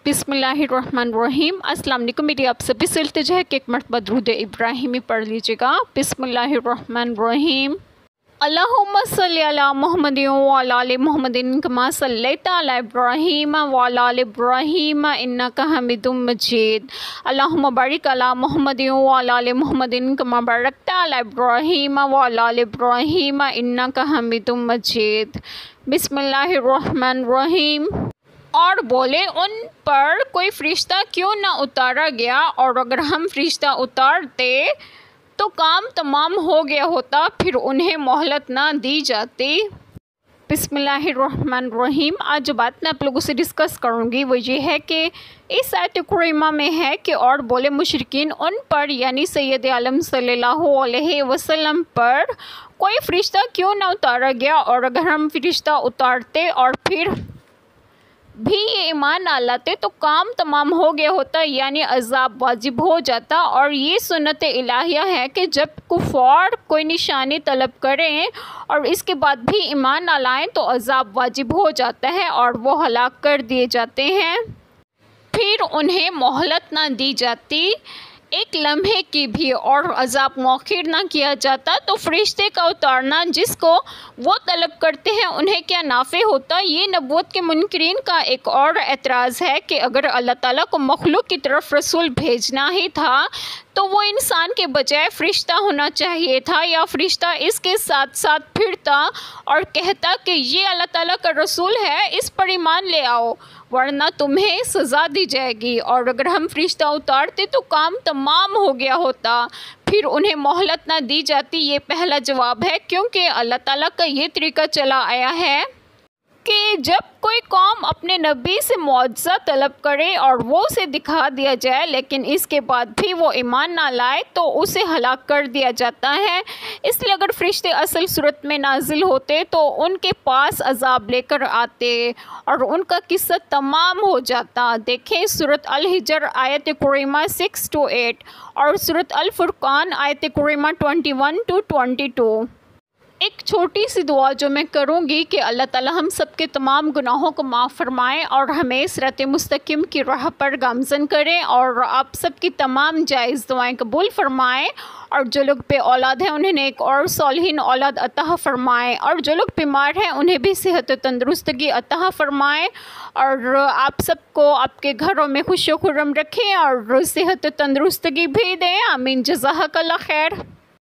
बिस्मिल्लाहिर्रहमानिर्रहीम। अस्सलाम वालेकुम। मेरी आप सभी से इल्तिजा है कि एक मरतबा दुरूद इब्राहिमी पढ़ लीजिएगा। बिस्मिल्लाहिर्रहमानिर्रहीम। अल्लाहुम्मा सल्ली अला मुहम्मदिन व अला आलि मुहम्मदिन कमा सल्लैता अला इब्राहीम व अला आलि इब्राहीम इन्नका हमीदुम मजीद। अल्लाहुम्मा बारिक अला मुहम्मदिन व अला आलि मुहम्मदिन कमा बारकता अला इब्राहीम व अला आलि इब्राहीम इन्नका हमीदुम मजीद। बिस्मिल्लाहिर्रहमानिर्रहीम। और बोले, उन पर कोई फ़रिश्ता क्यों ना उतारा गया, और अगर हम फ़रिश्ता उतारते तो काम तमाम हो गया होता, फिर उन्हें मोहलत ना दी जाती। बिस्मिल्लाहिर्रहमानिर्रहीम। आज जो बात मैं आप लोगों से डिस्कस करूंगी वो ये है कि इस आयत करीमा में है कि और बोले मुशरिकीन उन पर यानी सैयद आलम सल्लल्लाहु अलैहि वसल्लम पर कोई फ़रिश्ता क्यों ना उतारा गया, और अगर हम फ़रिश्ता उतारते और फिर भी ये ईमान ना लाते तो काम तमाम हो गया होता, यानी अज़ाब वाजिब हो जाता। और ये सुन्नत इलाहिया है कि जब कुफ़ार कोई निशानी तलब करें और इसके बाद भी ईमान ना लाएं तो अज़ाब वाजिब हो जाता है और वो हलाक कर दिए जाते हैं, फिर उन्हें मोहलत ना दी जाती एक लम्हे की भी, और अज़ाब मौखिर ना किया जाता। तो फ़रिश्ते का उतारना जिसको वो तलब करते हैं उन्हें क्या नाफ़े होता। ये नबूवत के मुनकरीन का एक और एतराज़ है कि अगर अल्लाह ताला को मखलूक की तरफ रसूल भेजना ही था तो वो इंसान के बजाय फ़रिश्ता होना चाहिए था, या फ़रिश्ता इसके साथ साथ फिरता और कहता कि ये अल्लाह ताला का रसूल है, इस पर ईमान ले आओ वरना तुम्हें सज़ा दी जाएगी। और अगर हम फ़रिश्ता उतारते तो काम तमाम हो गया होता, फिर उन्हें मोहलत ना दी जाती। ये पहला जवाब है, क्योंकि अल्लाह ताला का ये तरीका चला आया है कि जब कोई कौम अपने नबी से मुआज़ा तलब करे और वो उसे दिखा दिया जाए लेकिन इसके बाद भी वो ईमान ना लाए तो उसे हलाक कर दिया जाता है। इसलिए अगर फ़रिश्ते असल सूरत में नाजिल होते तो उनके पास अज़ाब लेकर आते और उनका किस्सा तमाम हो जाता। देखें सूरत अल हिजर आयत करीमा 6 to 8 और सूरत अल फुरकान आयत करीमा 21 to 22। एक छोटी सी दुआ जो मैं करूँगी कि अल्लाह ताला हम सब के तमाम गुनाहों को माफ़ फरमाएँ और हमें सिरात मुस्तकीम की राह पर गामज़न करें, और आप सब की तमाम जायज़ दुआएं कबूल फरमाएँ, और जो लोग पे औलाद हैं उन्हें एक और सालिहीन औलाद अता फ़रमाएँ, और जो लोग बीमार हैं उन्हें भी सेहत व तंदरुस्तगी अता फ़रमाएँ, और आप सबको आपके घरों में खुश व खुर्रम रखें और सेहत व तंदरुस्तगी भी दें। आमीन। जज़ाकल्लाह खैर।